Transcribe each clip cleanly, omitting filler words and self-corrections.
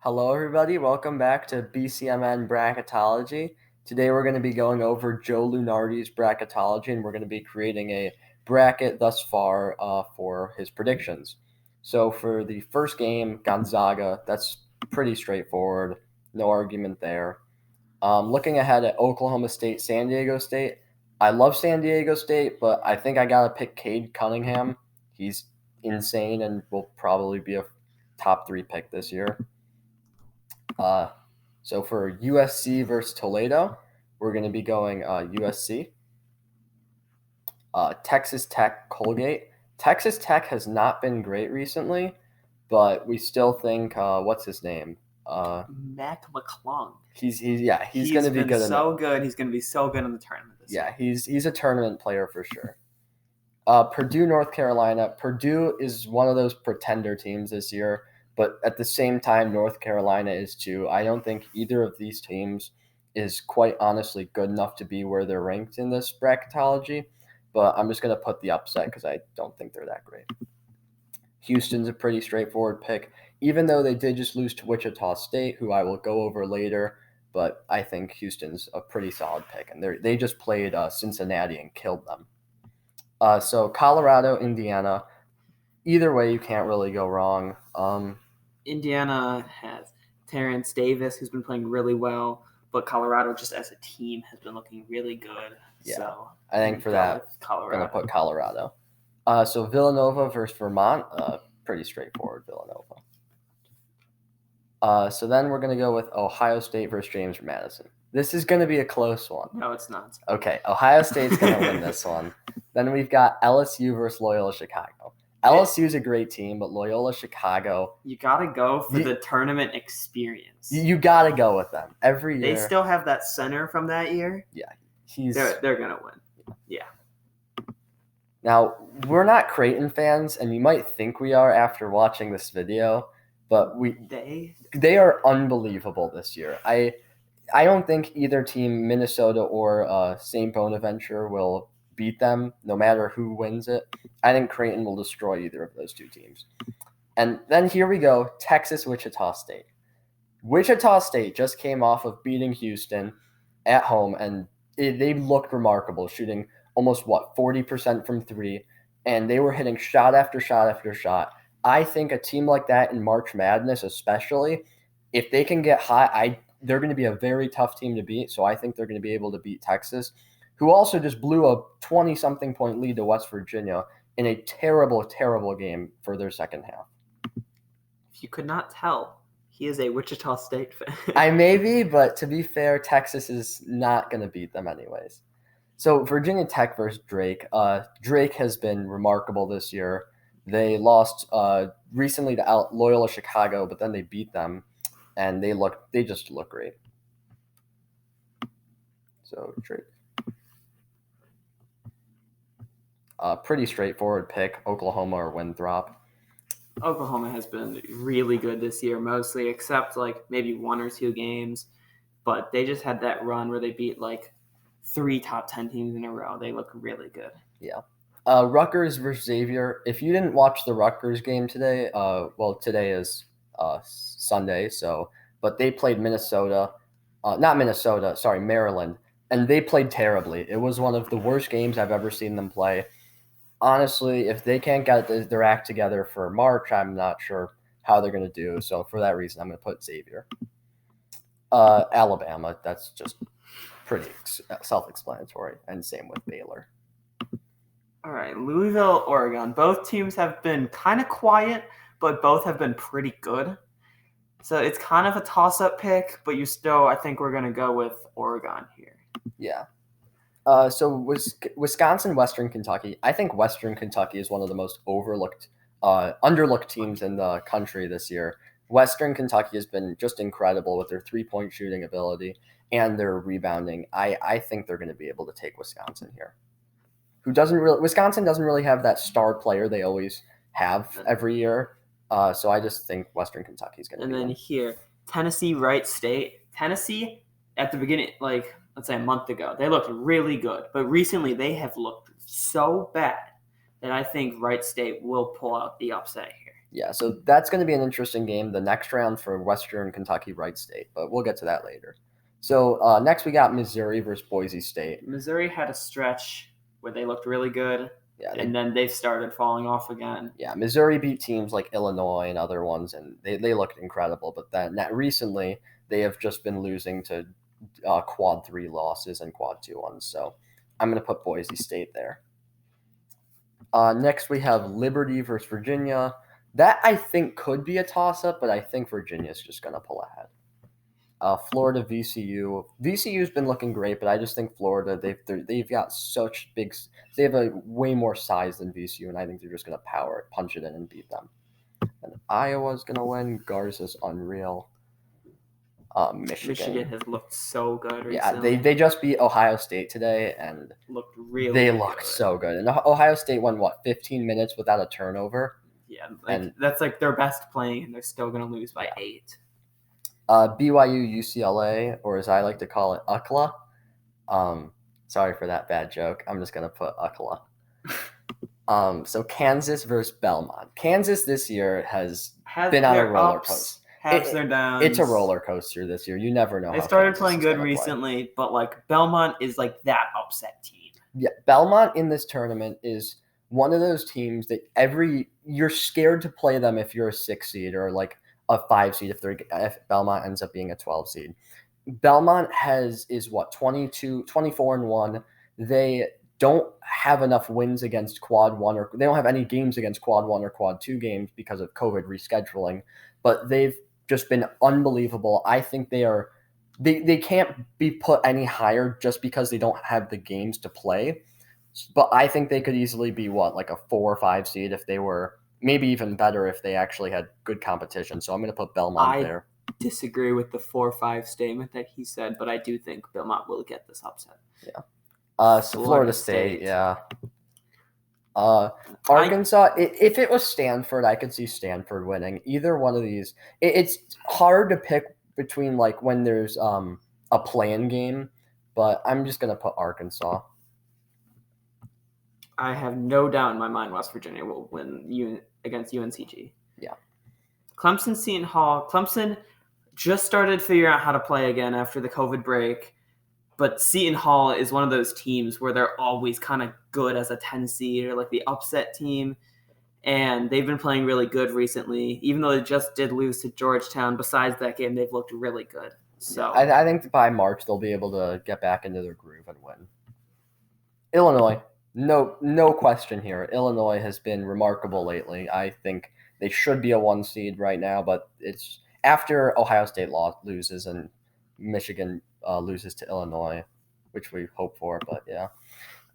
Hello, everybody. Welcome back to BCMN Bracketology. Today, we're going to be going over Joe Lunardi's Bracketology, and we're going to be creating a bracket thus far for his predictions. So, for the first game, Gonzaga, that's pretty straightforward. No argument there. Looking ahead at Oklahoma State, San Diego State, I love San Diego State, but I think I got to pick Cade Cunningham. He's insane and will probably be a top 3 pick this year. So for USC versus Toledo, we're going to be going USC. Texas Tech, Colgate. Texas Tech has not been great recently, but we still think what's his name? Mac McClung. He's going to be good. Good. He's going to be so good in the tournament this year. He's a tournament player for sure. Purdue, North Carolina. Purdue is one of those pretender teams this year, but at the same time, North Carolina is too. I don't think either of these teams is quite honestly good enough to be where they're ranked in this bracketology, but I'm just going to put the upset because I don't think they're that great. Houston's a pretty straightforward pick, even though they did just lose to Wichita State, who I will go over later, but I think Houston's a pretty solid pick, and they just played Cincinnati and killed them. So Colorado, Indiana. Either way, you can't really go wrong. Indiana has Terrence Davis, who's been playing really well, but Colorado, just as a team, has been looking really good. Yeah, so I think for that, I'm going to put Colorado. So Villanova versus Vermont, pretty straightforward, Villanova. So then we're going to go with Ohio State versus James Madison. This is going to be a close one. No, it's not. Okay, Ohio State's going to win this one. Then we've got LSU versus Loyola Chicago. LSU's a great team, but Loyola Chicago... You got to go for the tournament experience. You got to go with them every year. They still have that center from that year. Yeah. They're going to win. Yeah. Now, we're not Creighton fans, and you might think we are after watching this video, but they are unbelievable this year. I don't think either team, Minnesota or St. Bonaventure, will beat them no matter who wins it. I think Creighton will destroy either of those two teams. And then here we go, Texas, Wichita State. Wichita State just came off of beating Houston at home, and they looked remarkable, shooting almost, 40% from three, and they were hitting shot after shot after shot. I think a team like that in March Madness especially, if they can get hot, they're going to be a very tough team to beat, so I think they're going to be able to beat Texas, who also just blew a 20-something point lead to West Virginia in a terrible, terrible game for their second half. If you could not tell, he is a Wichita State fan. I may be, but to be fair, Texas is not going to beat them anyways. So Virginia Tech versus Drake. Drake has been remarkable this year. They lost recently to Loyola Chicago, but then they beat them, and they just look great. So Drake. Pretty straightforward pick, Oklahoma or Winthrop. Oklahoma has been really good this year, mostly, except maybe 1 or 2 games. But they just had that run where they beat 3 top 10 teams in a row. They look really good. Yeah. Rutgers versus Xavier. If you didn't watch the Rutgers game today, today is Sunday, but they played Maryland, and they played terribly. It was one of the worst games I've ever seen them play. Honestly, if they can't get their act together for March, I'm not sure how they're going to do. So for that reason, I'm going to put Xavier. Alabama, that's just pretty self-explanatory, and same with Baylor. All right, Louisville, Oregon. Both teams have been kind of quiet, but both have been pretty good. So it's kind of a toss-up pick, but I think we're going to go with Oregon here. Yeah. So Wisconsin, Western Kentucky. I think Western Kentucky is one of the most underlooked teams in the country this year. Western Kentucky has been just incredible with their three-point shooting ability and their rebounding. I think they're going to be able to take Wisconsin here. Wisconsin doesn't really have that star player they always have every year. So I just think Western Kentucky is going to be. And then here, Tennessee, Wright State. Tennessee, at the beginning, let's say a month ago, they looked really good. But recently, they have looked so bad that I think Wright State will pull out the upset here. Yeah, so that's going to be an interesting game, the next round for Western Kentucky Wright State, but we'll get to that later. So next we got Missouri versus Boise State. Missouri had a stretch where they looked really good, and then they started falling off again. Yeah, Missouri beat teams like Illinois and other ones, and they looked incredible. But then recently, they have just been losing to quad 3 losses and quad 2 ones. So I'm going to put Boise State there. Next, we have Liberty versus Virginia. That I think could be a toss-up, but I think Virginia's just going to pull ahead. Florida VCU. VCU's been looking great, but I just think Florida they've got such big. They have a way more size than VCU, and I think they're just going to punch it in, and beat them. And Iowa's going to win. Garza's unreal. Michigan has looked so good recently. Yeah, they just beat Ohio State today, and they looked so good. And Ohio State won 15 minutes without a turnover. Yeah, and that's like their best playing, and they're still going to lose by 8. BYU UCLA, or as I like to call it, UCLA. Sorry for that bad joke. I'm just going to put UCLA. So Kansas versus Belmont. Kansas this year has been on a roller coaster. Their downs. It's a roller coaster this year. You never know. They started playing good recently, but like Belmont is like that upset team. Yeah, Belmont in this tournament is one of those teams that you're scared to play them if you're a 6 seed or like a 5 seed if Belmont ends up being a 12 seed. Belmont is 24-1. They don't have enough wins against quad 1, or they don't have any games against quad 1 or quad 2 games because of COVID rescheduling, but they've just been unbelievable. I think they can't be put any higher just because they don't have the games to play. But I think they could easily be like a 4 or 5 seed if they were, maybe even better if they actually had good competition. So I'm going to put Belmont there. I disagree with the 4-5 statement that he said, but I do think Belmont will get this upset. Yeah. Florida State, yeah. Arkansas, if it was Stanford, I could see Stanford winning. Either one of these. It's hard to pick between like when there's a play-in game, but I'm just going to put Arkansas. I have no doubt in my mind West Virginia will win against UNCG. Yeah. Clemson, Seton Hall. Clemson just started figuring out how to play again after the COVID break. But Seton Hall is one of those teams where they're always kind of good as a 10 seed or like the upset team. And they've been playing really good recently. Even though they just did lose to Georgetown, besides that game, they've looked really good. So I think by March they'll be able to get back into their groove and win. Illinois, no question here. Illinois has been remarkable lately. I think they should be a 1 seed right now, but it's after Ohio State loses and Michigan loses to Illinois, which we hope for, but yeah.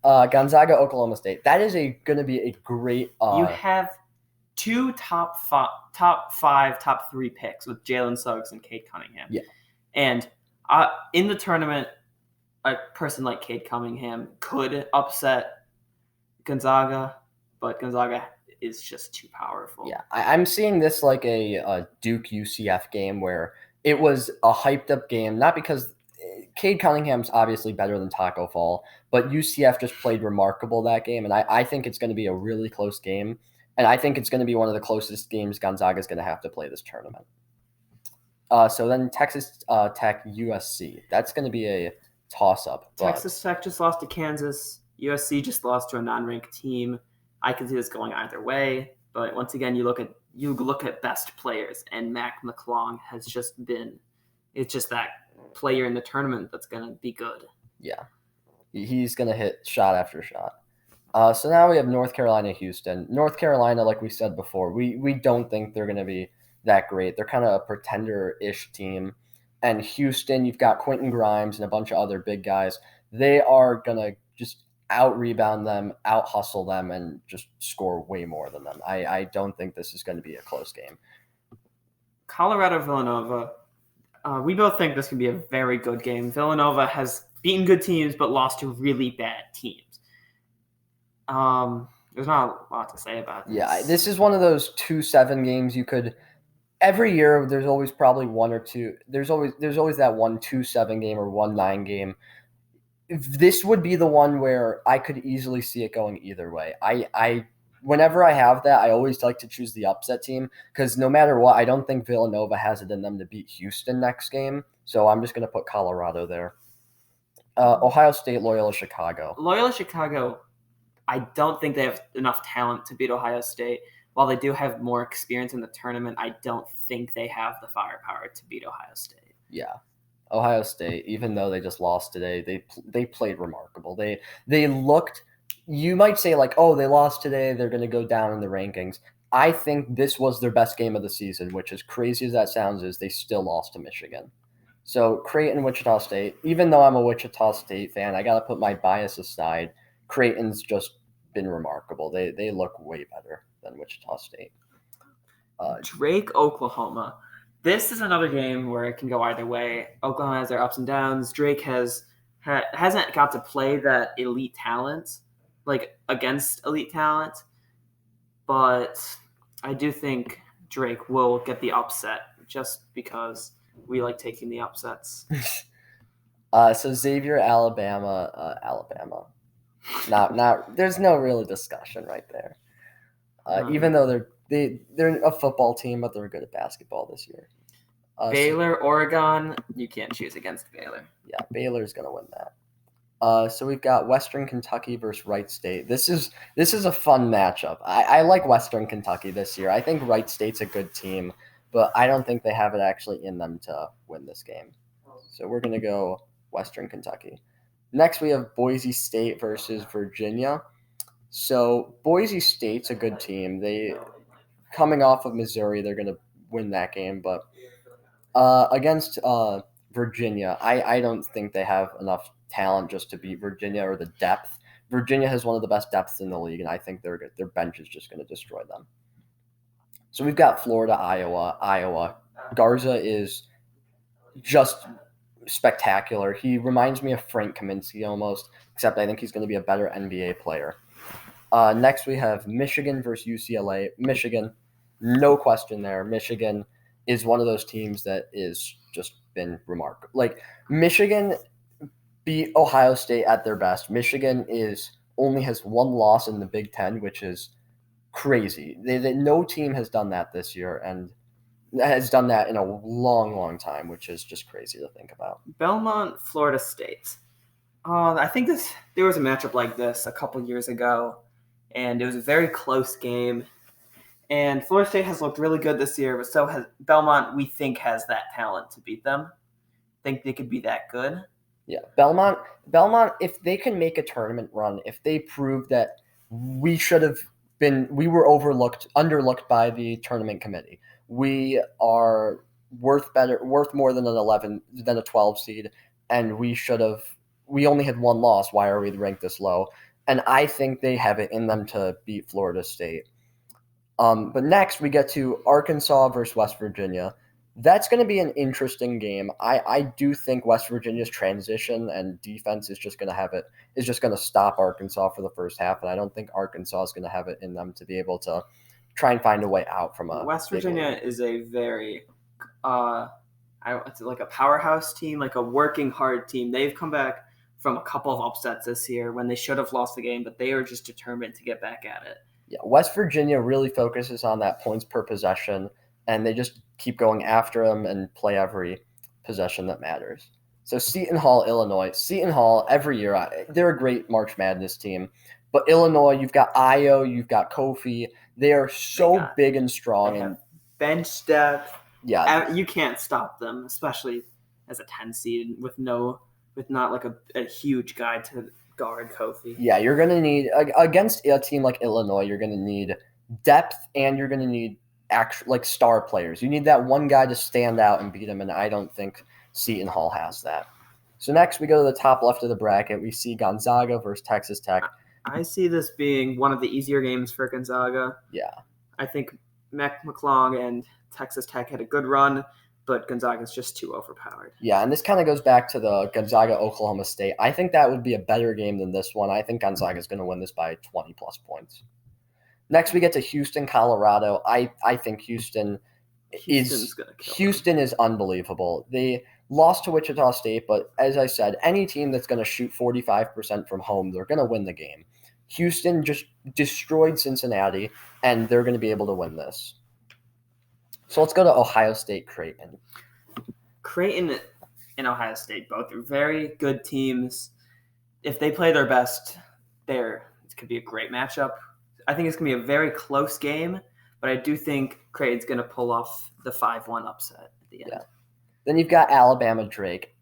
Gonzaga, Oklahoma State. That is going to be a great. You have 2 top 5, top 3 picks with Jalen Suggs and Cade Cunningham. Yeah, and in the tournament, a person like Cade Cunningham could upset Gonzaga, but Gonzaga is just too powerful. Yeah, I'm seeing this like a Duke UCF game where it was a hyped up game, not because Cade Cunningham's obviously better than Taco Fall, but UCF just played remarkable that game, and I think it's going to be a really close game, and I think it's going to be one of the closest games Gonzaga's going to have to play this tournament. So then Texas Tech, USC. That's going to be a toss-up. Texas Tech just lost to Kansas. USC just lost to a non-ranked team. I can see this going either way, but once again, you look at best players, and Mac McClung has just been – it's just that player in the tournament that's going to be good. Yeah. He's going to hit shot after shot. So now we have North Carolina, Houston. North Carolina, like we said before, we don't think they're going to be that great. They're kind of a pretender-ish team. And Houston, you've got Quentin Grimes and a bunch of other big guys. They are going to just out-rebound them, out-hustle them, and just score way more than them. I don't think this is going to be a close game. Colorado, Villanova. We both think this can be a very good game. Villanova has beaten good teams but lost to really bad teams. There's not a lot to say about this. Yeah, this is one of those 2-7 games you could – every year there's always probably one or two – there's always that 1-2-7 game or 1-9 game. This would be the one where I could easily see it going either way. whenever I have that, I always like to choose the upset team because no matter what, I don't think Villanova has it in them to beat Houston next game. So I'm just going to put Colorado there. Ohio State, Loyola Chicago. Loyola Chicago, I don't think they have enough talent to beat Ohio State. While they do have more experience in the tournament, I don't think they have the firepower to beat Ohio State. Yeah. Ohio State, even though they just lost today, they played remarkable. They looked, you might say like, oh, they lost today, they're going to go down in the rankings. I think this was their best game of the season, which as crazy as that sounds is they still lost to Michigan. So Creighton, Wichita State, even though I'm a Wichita State fan, I got to put my bias aside. Creighton's just been remarkable. They look way better than Wichita State. Drake, Oklahoma. This is another game where it can go either way. Oklahoma has their ups and downs. Drake hasn't got to play that elite talent, like against elite talent, but I do think Drake will get the upset just because we like taking the upsets. So Xavier, Alabama, Alabama. Not. There's no real discussion right there. Even though they're a football team, but they're good at basketball this year. Baylor, Oregon. You can't choose against Baylor. Yeah, Baylor's gonna win that. So we've got Western Kentucky versus Wright State. This is a fun matchup. I like Western Kentucky this year. I think Wright State's a good team, but I don't think they have it actually in them to win this game. So we're gonna go Western Kentucky. Next, we have Boise State versus Virginia. So Boise State's a good team. They coming off of Missouri, they're gonna win that game, but against Virginia, I don't think they have enough talent just to beat Virginia or the depth. Virginia has one of the best depths in the league, and I think their bench is just going to destroy them. So we've got Florida, Iowa. Garza is just spectacular. He reminds me of Frank Kaminsky almost, except I think he's going to be a better NBA player. Next, we have Michigan versus UCLA. Michigan, no question there. Michigan is one of those teams that is just been remarkable. Like Michigan beat Ohio State at their best. Michigan only has one loss in the Big Ten, which is crazy. No team has done that this year and has done that in a long, long time, which is just crazy to think about. Belmont, Florida State. I think there was a matchup like this a couple years ago, and it was a very close game. And Florida State has looked really good this year, but so has Belmont, we think, has that talent to beat them. Think they could be that good. Yeah, Belmont, if they can make a tournament run, if they prove that we were underlooked by the tournament committee. We are worth more than a 12 seed, and we only had one loss. Why are we ranked this low? And I think they have it in them to beat Florida State. But next we get to Arkansas versus West Virginia. That's going to be an interesting game. I do think West Virginia's transition and defense is just going to stop Arkansas for the first half, and I don't think Arkansas is going to have it in them to be able to try and find a way out from a West Virginia is a very it's like a powerhouse team, like a working hard team. They've come back from a couple of upsets this year when they should have lost the game, but they are just determined to get back at it. Yeah, West Virginia really focuses on that points per possession, and they just keep going after them and play every possession that matters. So Seton Hall, Illinois. Seton Hall, every year, they're a great March Madness team. But Illinois, you've got Io, you've got Kofi. They are so big and strong. And bench depth. Yeah. You can't stop them, especially as a 10 seed with not like a huge guy to guard Kofi. Yeah, you're going to need, against a team like Illinois, you're going to need depth and you're going to need star players. You need that one guy to stand out and beat him, and I don't think Seton Hall has that. So next we go to the top left of the bracket. We see Gonzaga versus Texas Tech. I see this being one of the easier games for Gonzaga. Yeah. I think McClung and Texas Tech had a good run, but Gonzaga's just too overpowered. Yeah, and this kind of goes back to the Gonzaga-Oklahoma State. I think that would be a better game than this one. I think Gonzaga's going to win this by 20-plus points. Next, we get to Houston, Colorado. I think Houston is unbelievable. They lost to Wichita State, but as I said, any team that's going to shoot 45% from home, they're going to win the game. Houston just destroyed Cincinnati, and they're going to be able to win this. So let's go to Ohio State Creighton. Creighton and Ohio State, both are very good teams. If they play their best, it could be a great matchup. I think it's going to be a very close game, but I do think Creighton's going to pull off the 5-1 upset at the end. Yeah. Then you've got Alabama Drake.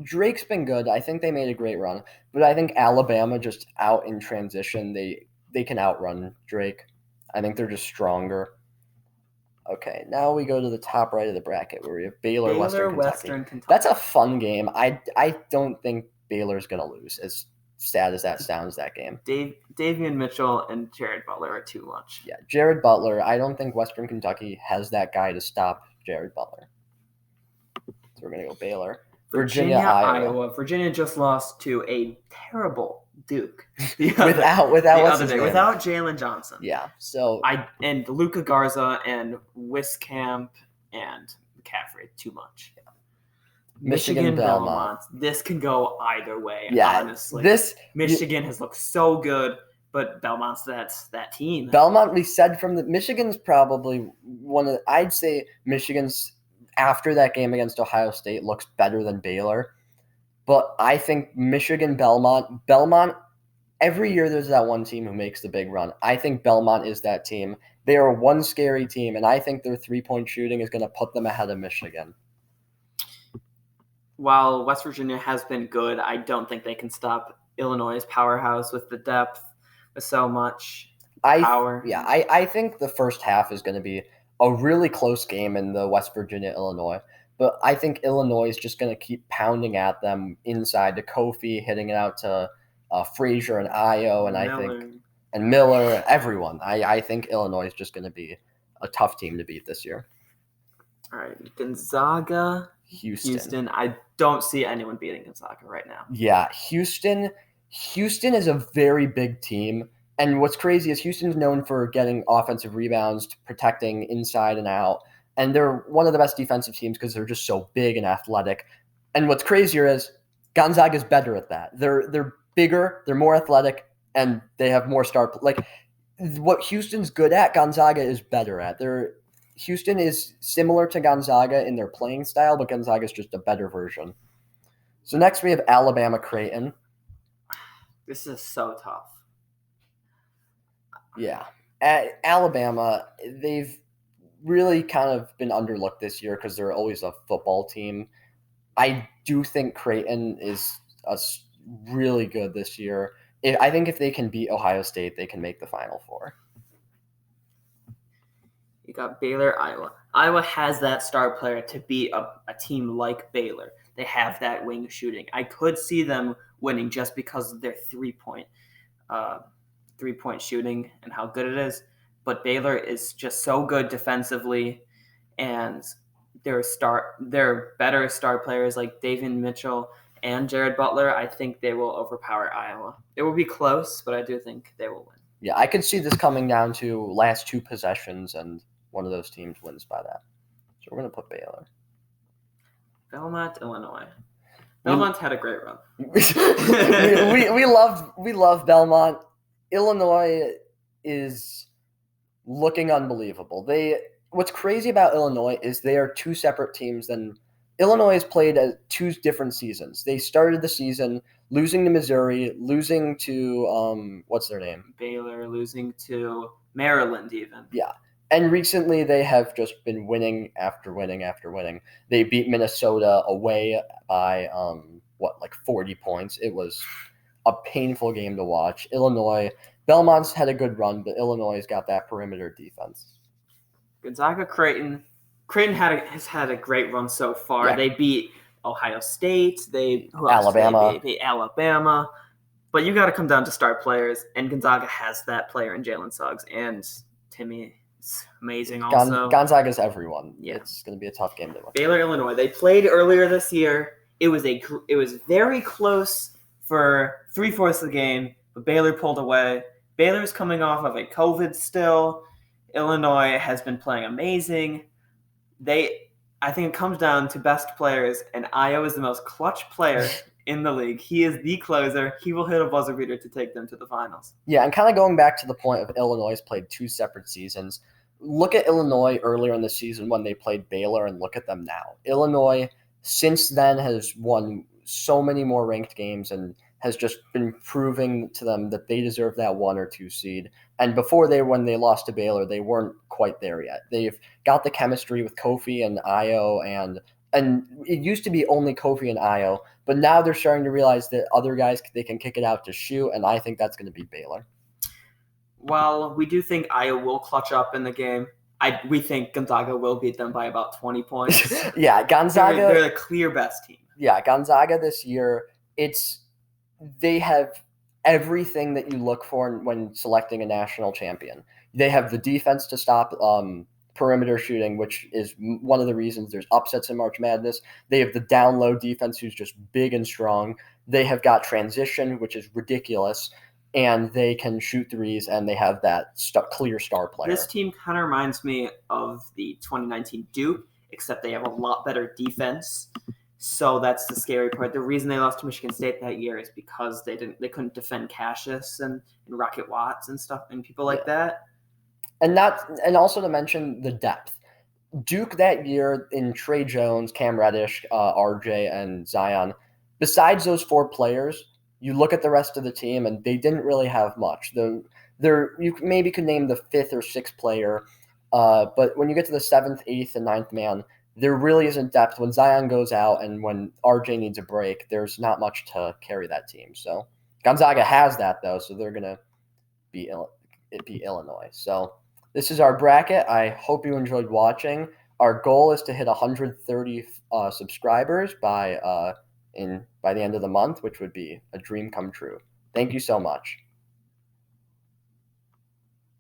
Drake's been good. I think they made a great run, but I think Alabama just out in transition. They can outrun Drake. I think they're just stronger. Okay, now we go to the top right of the bracket where we have Baylor Western Kentucky. That's a fun game. I don't think Baylor's going to lose, as sad as that sounds, that game. Davion Mitchell and Jared Butler are too much. Yeah, Jared Butler. I don't think Western Kentucky has that guy to stop Jared Butler. So we're going to go Baylor. Virginia, Iowa. Virginia just lost to a terrible Duke. Without Jalen Johnson. Yeah. So and Luka Garza and Wiskamp and McCaffrey, too much. Yeah. Michigan Belmont. This can go either way. Yeah, honestly. Michigan has looked so good, but Belmont's that team. Belmont, we said from Michigan's probably I'd say Michigan's after that game against Ohio State looks better than Baylor. But I think Michigan Belmont, every year there's that one team who makes the big run. I think Belmont is that team. They are one scary team, and I think their 3-point shooting is going to put them ahead of Michigan. While West Virginia has been good, I don't think they can stop Illinois' powerhouse with the depth, with so much power. I think the first half is going to be a really close game in the West Virginia-Illinois. But I think Illinois is just going to keep pounding at them inside to Kofi, hitting it out to Frazier and Ayo, and Miller, everyone. I think Illinois is just going to be a tough team to beat this year. All right, Gonzaga, Houston. I don't see anyone beating Gonzaga right now. Yeah, Houston is a very big team. And what's crazy is Houston's known for getting offensive rebounds, protecting inside and out. And they're one of the best defensive teams because they're just so big and athletic. And what's crazier is Gonzaga's better at that. They're bigger, they're more athletic, and they have more what Houston's good at, Gonzaga is better at. Houston is similar to Gonzaga in their playing style, but Gonzaga's just a better version. So next we have Alabama Creighton. This is so tough. Yeah. At Alabama, they've really kind of been underlooked this year because they're always a football team. I do think Creighton is really good this year. I think if they can beat Ohio State, they can make the Final Four. You got Baylor, Iowa. Iowa has that star player to beat a team like Baylor. They have that wing shooting. I could see them winning just because of their three-point shooting and how good it is. But Baylor is just so good defensively, and their better star players like Davion Mitchell and Jared Butler. I think they will overpower Iowa. It will be close, but I do think they will win. Yeah, I could see this coming down to last two possessions, and one of those teams wins by that. So we're going to put Baylor. Belmont, Illinois. Belmont's had a great run. we love Belmont. Illinois is looking unbelievable. What's crazy about Illinois is they are two separate teams. And Illinois has played two different seasons. They started the season losing to Missouri, losing to what's their name? Baylor, losing to Maryland even. Yeah. And recently they have just been winning after winning after winning. They beat Minnesota away by 40 points. It was a painful game to watch. Belmont's had a good run, but Illinois got that perimeter defense. Gonzaga, Creighton. Creighton has had a great run so far. Yeah. They beat Ohio State. Alabama. They beat Alabama. But you got to come down to star players, and Gonzaga has that player in Jalen Suggs and Timmy. It's amazing also. Gonzaga's everyone. Yeah. It's going to be a tough game to watch. Baylor, Illinois. They played earlier this year. It was very close for 3/4 of the game, but Baylor pulled away. Baylor's coming off of a COVID still. Illinois has been playing amazing. I think it comes down to best players, and Ayo is the most clutch player in the league. He is the closer. He will hit a buzzer beater to take them to the finals. Yeah, and kind of going back to the point of Illinois played 2 separate seasons. Look at Illinois earlier in the season when they played Baylor, and look at them now. Illinois, since then, has won so many more ranked games and has just been proving to them that they deserve that 1 or 2 seed. And when they lost to Baylor, they weren't quite there yet. They've got the chemistry with Kofi and Io, and it used to be only Kofi and Io, but now they're starting to realize that other guys, they can kick it out to shoot, and I think that's going to be Baylor. Well, we do think Iowa will clutch up in the game. We think Gonzaga will beat them by about 20 points. Yeah, Gonzaga. They're the clear best team. Yeah, Gonzaga this year, they have everything that you look for when selecting a national champion. They have the defense to stop perimeter shooting, which is one of the reasons there's upsets in March Madness. They have the down low defense, who's just big and strong. They have got transition, which is ridiculous, and they can shoot threes, and they have that clear star player. This team kind of reminds me of the 2019 Duke, except they have a lot better defense. So that's the scary part. The reason they lost to Michigan State that year is because they couldn't defend Cassius and Rocket Watts and stuff and people like that. And also to mention the depth. Duke that year in Trey Jones, Cam Reddish, RJ, and Zion. Besides those 4 players, you look at the rest of the team, and they didn't really have much. You maybe could name the 5th or 6th player, but when you get to the 7th, 8th, and 9th man, there really isn't depth. When Zion goes out and when RJ needs a break, there's not much to carry that team. So Gonzaga has that, though, so they're going to beat Illinois. So this is our bracket. I hope you enjoyed watching. Our goal is to hit 130 subscribers by the end of the month, which would be a dream come true. Thank you so much.